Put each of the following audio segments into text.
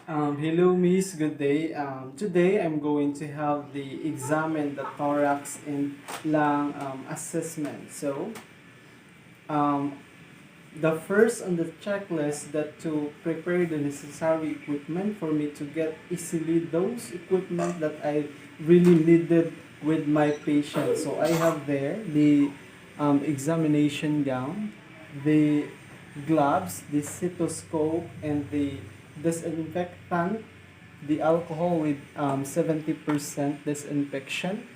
Hello, Miss. Good day. Today, I'm going to have examine the thorax and lung assessment. Um, the first on the checklist that to prepare the necessary equipment for me to get easily those equipment that I really needed with my patient. So I have there the examination gown, the gloves, the stethoscope, and the disinfectant, the alcohol with 70% disinfection.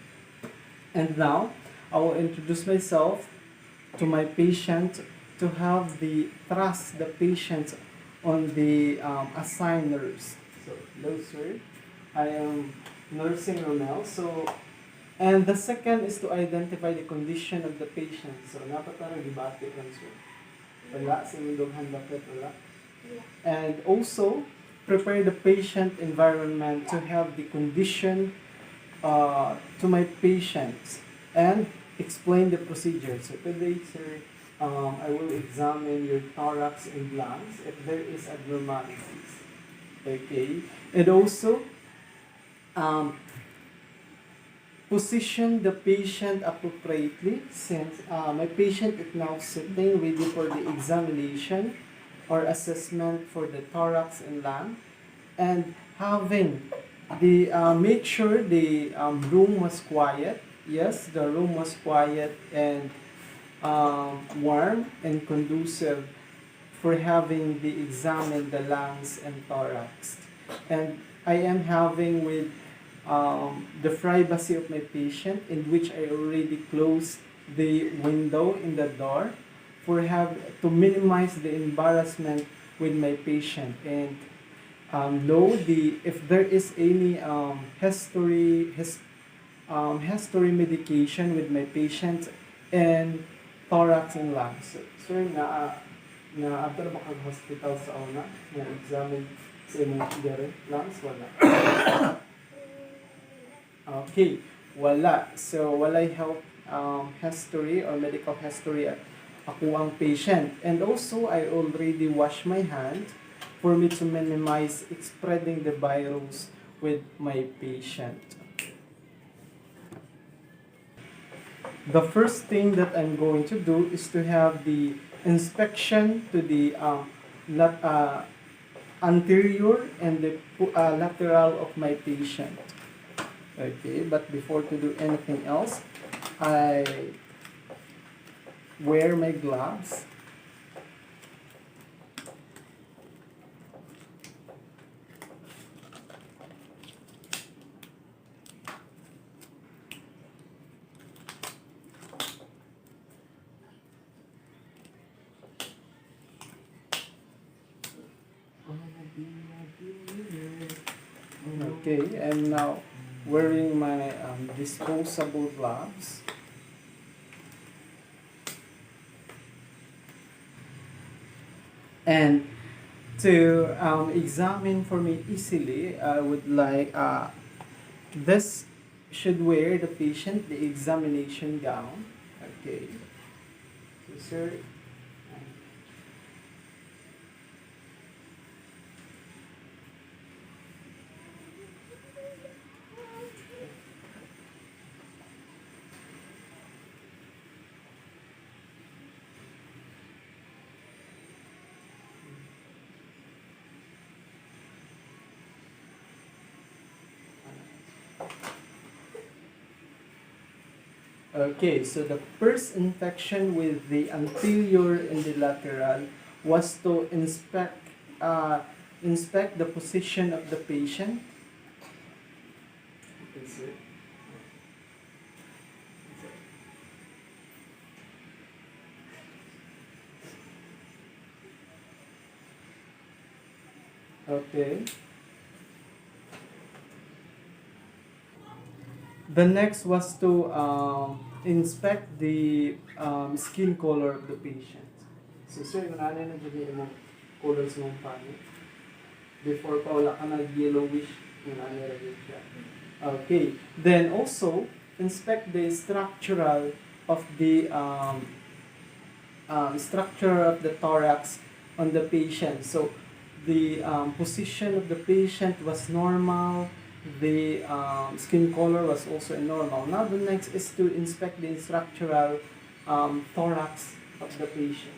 And now I will introduce myself to my patient to have the trust the patient on the assigned nurse. So, hello sir, I am nursing Romel. And the second is to identify the condition of the patient. So, napatara gibati kan sir. Wala, sa imong bakit wala. And also, prepare the patient environment to have the condition to my patients and explain the procedure. So today, sir, I will examine your thorax and lungs if there is abnormalities. Okay, and also um, position the patient appropriately since my patient is now sitting ready for the examination or assessment for the thorax and lung, and having the make sure the room was quiet. Yes, the room was quiet and warm and conducive for having the examine the lungs and thorax. And I am having with the privacy of my patient, in which I already closed the window in the door for have to minimize the embarrassment with my patient, and know the if there is any history medication with my patient and thorax and lungs. So, sir, na after ba kag hospital sa una na examine sa imong lungs wala. Okay, wala. So, walay health history or medical history at ako ang patient. And also, I already wash my hand for me to minimize spreading the virus with my patient. The first thing that I'm going to do is to have the inspection to the anterior and the lateral of my patient. Okay, but before to do anything else, I wear my gloves. Okay, and now wearing my disposable gloves. And to examine for me easily, I would like this should wear the patient the examination gown. Okay, so sir. Okay, so the first infection with the anterior and the lateral was to inspect the position of the patient. Okay. The next was to inspect the skin color of the patient. So sir, yung nanay na dyan yung colors ng panyo. Before pa wala ka nag-yellowish, yung nanay na siya. Okay. Then also, inspect the structural of the structure of the thorax on the patient. So, the position of the patient was normal. The skin color was also normal. Now the next is to inspect the structural thorax of the patient.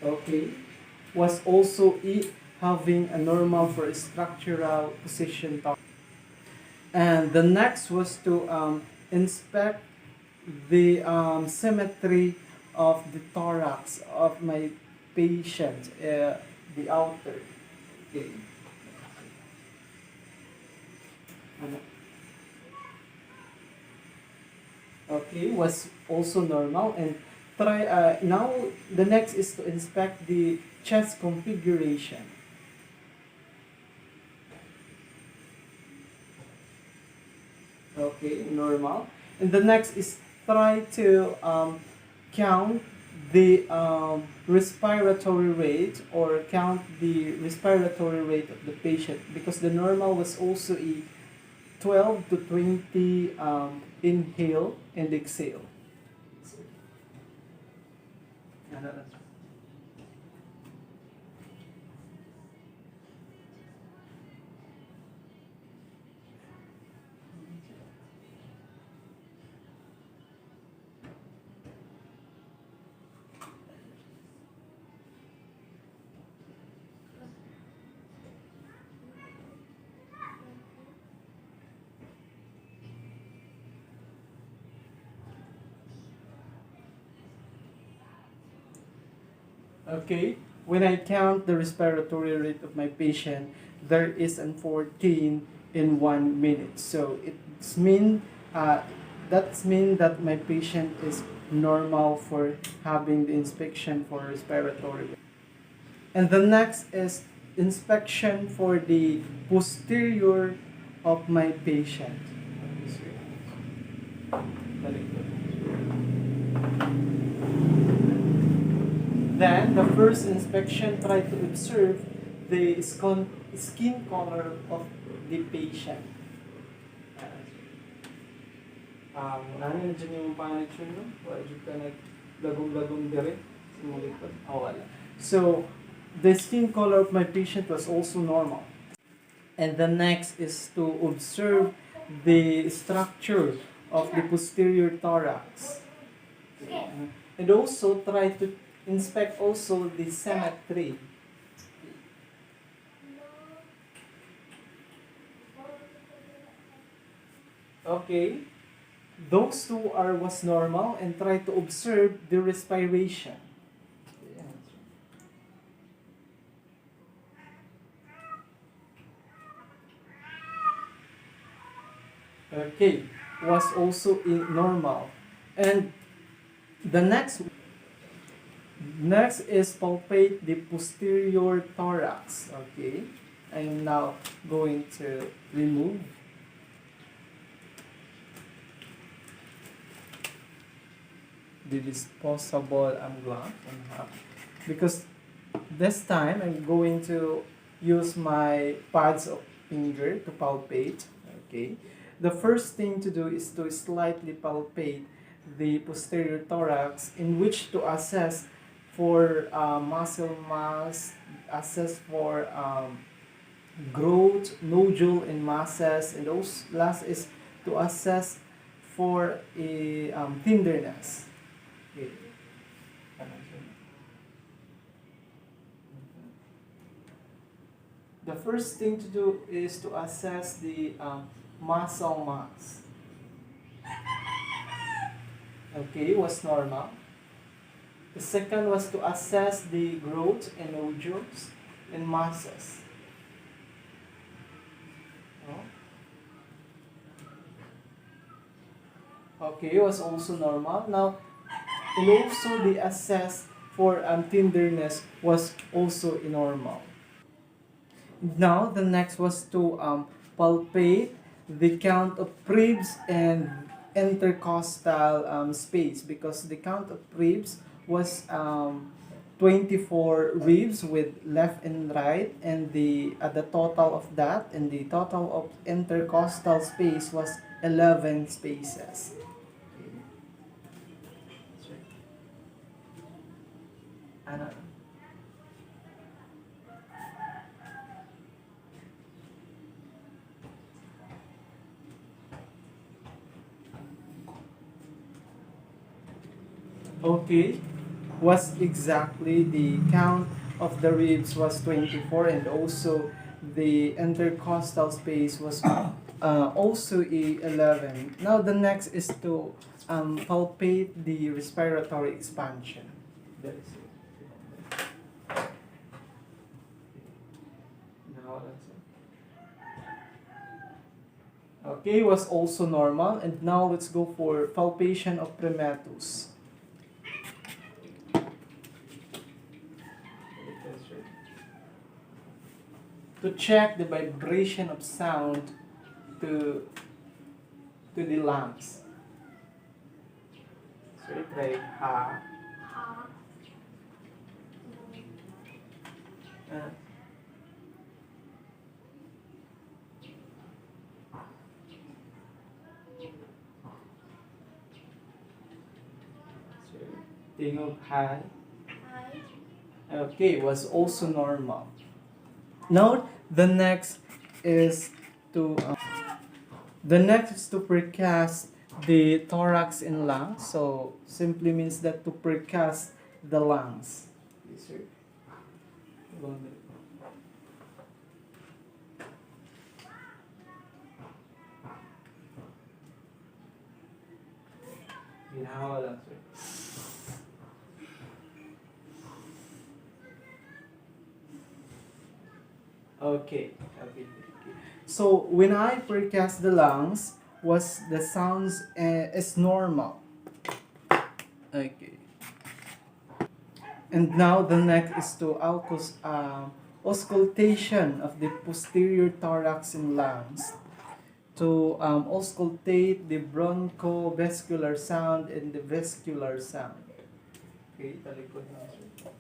So, okay, was also having a normal for structural position. And the next was to inspect the symmetry of the thorax of my patient, the outer. Okay. Okay, was also normal. And try now the next is to inspect the chest configuration. Okay, normal. And the next is try to count the respiratory rate, or count the respiratory rate of the patient, because the normal was also a 12 to 20 inhale and exhale. Okay, when I count the respiratory rate of my patient, there is an 14 in 1 minute. So it's mean that's mean that my patient is normal for having the inspection for respiratory rate. And the next is inspection for the posterior of my patient. Then, the first inspection, try to observe the skin color of the patient. Nani na dyan yung pangalit yun, no? Wala dyan ka naglagong-lagong dire. Simulikot. Oh, wala. So, the skin color of my patient was also normal. And the next is to observe the structure of the posterior thorax. And also try to inspect also the symmetry. Okay, those two was normal, and try to observe the respiration. Okay, was also normal. And the next is palpate the posterior thorax. Okay, I'm now going to remove the disposable glove, because this time I'm going to use my pads of finger to palpate. Okay, the first thing to do is to slightly palpate the posterior thorax, in which to assess for muscle mass, assess for growth, nodule and masses, and those last is to assess for a tenderness. Okay. The first thing to do is to assess the muscle mass. Okay, was normal. The second was to assess the growth and nodules and masses. Okay, was also normal. Now, and also the assess for tenderness was also normal. Now, the next was to palpate the count of ribs and intercostal space, because the count of ribs was 24 ribs with left and right, and the total of that, and the total of intercostal space was 11 spaces. Ano? Okay, was exactly the count of the ribs was 24, and also the intercostal space was also 11. Now the next is to palpate the respiratory expansion. That is it. Now that's it. Okay, was also normal, and now let's go for palpation of premetus. To check the vibration of sound to the lungs. So it like ha. Uh, so tingog high. Okay, was also normal. Now the next is to precast the thorax and lungs. So simply means that to precast the lungs. Yes, sir. Ginawa lang, sir. Okay. Okay. So when I precast the lungs, was the sounds is normal. Okay. And now the next is to auscultation of the posterior thorax and lungs, to auscultate the bronchosvascular sound and the vascular sound. Okay, talikod na siya.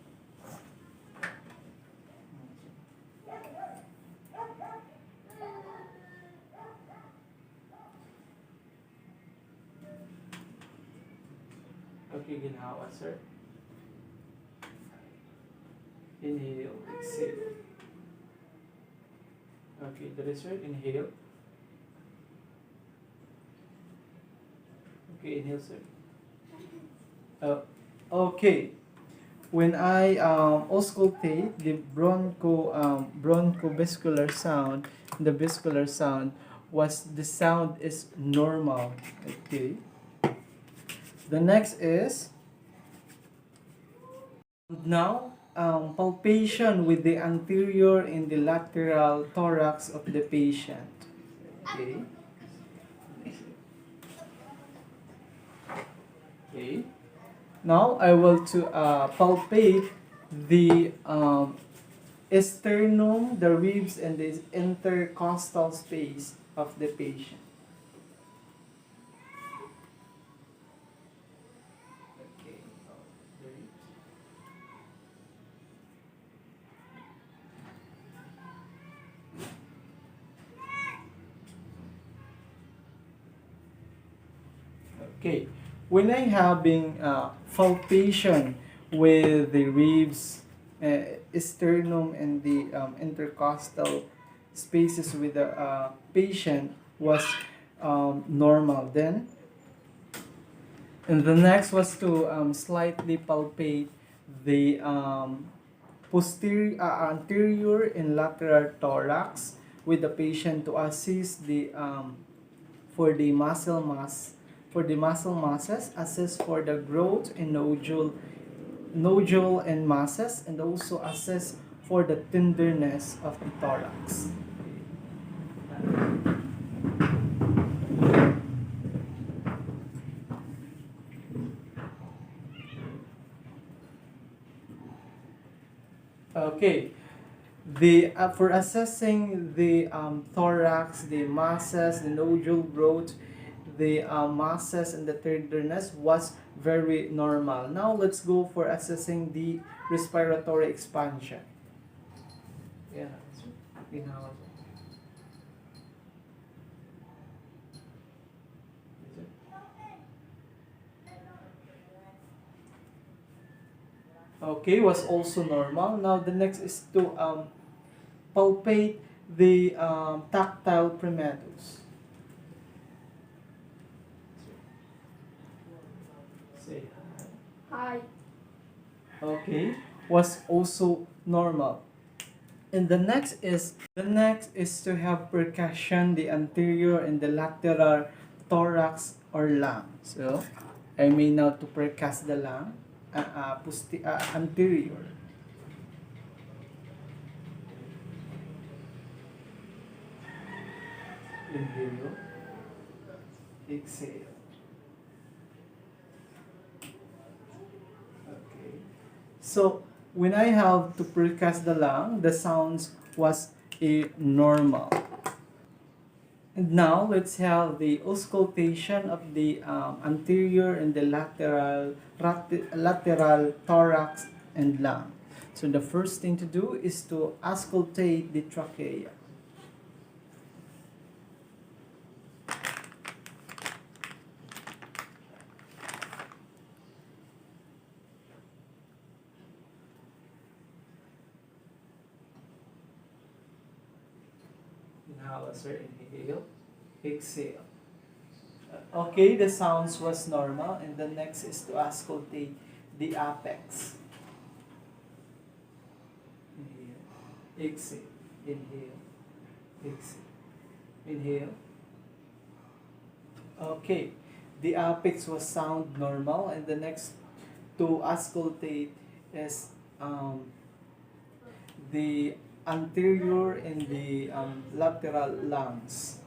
Okay, ginhawa, sir. Inhale, exhale. Okay, that is right. Inhale. Okay, inhale, sir. Okay. When I auscultate the bronchosvascular sound, the vascular sound was the sound is normal. Okay. The next is now palpation with the anterior and the lateral thorax of the patient. Okay. Okay. Now I will to palpate the sternum, the ribs, and the intercostal space of the patient. Okay. The ribs. Okay. When I having palpation with the ribs, sternum, and the intercostal spaces with the patient was normal then. And the next was to slightly palpate the anterior and lateral thorax with the patient to assist the for the muscle masses, assess for the growth in nodule and masses, and also assess for the tenderness of the thorax. Okay, the for assessing the thorax, the masses, the nodule growth, the masses, and the tenderness was very normal. Now let's go for assessing the respiratory expansion. Yeah. Okay, was also normal. Now the next is to palpate the tactile prematus. Say hi. Okay, was also normal. And the next is to have percussion the anterior and the lateral thorax or lung. So I mean now to percuss the lung, anterior. Inhale, exhale. Okay. So when I have to percuss the lung, the sounds was a normal. And now let's have the auscultation of the anterior and the lateral thorax and lung. So the first thing to do is to auscultate the trachea. Now, sir, inhale, exhale. Okay, the sounds was normal, and the next is to auscultate the apex. Inhale, exhale, inhale, exhale, inhale. Okay, the apex was sound normal, and the next to auscultate is the anterior and the lateral lungs.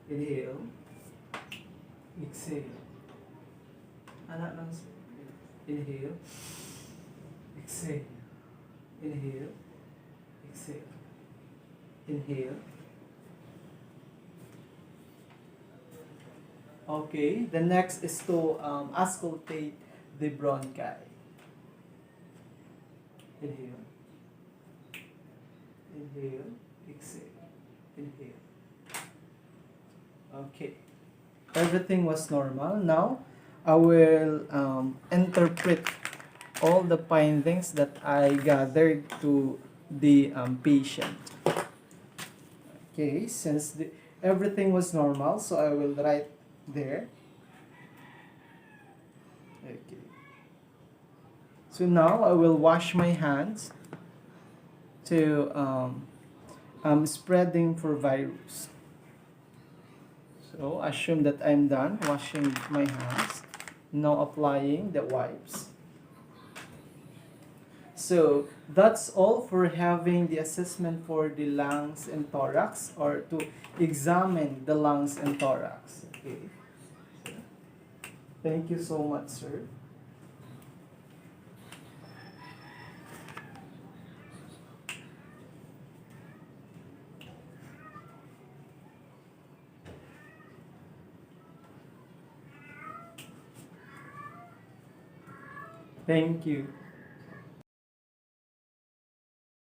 Inhale, exhale. Anak lang. Inhale, exhale. Inhale, exhale. Inhale. Okay, the next is to auscultate the bronchi. Inhale, inhale, exhale, inhale. Okay, everything was normal. Now, I will interpret all the findings that I gathered to the patient. Okay, since everything was normal, so I will write there. Okay. So now I will wash my hands to spreading for virus. So assume that I'm done washing my hands. Now applying the wipes. So that's all for having the assessment for the lungs and thorax, or to examine the lungs and thorax. Okay. Thank you so much, sir. Thank you.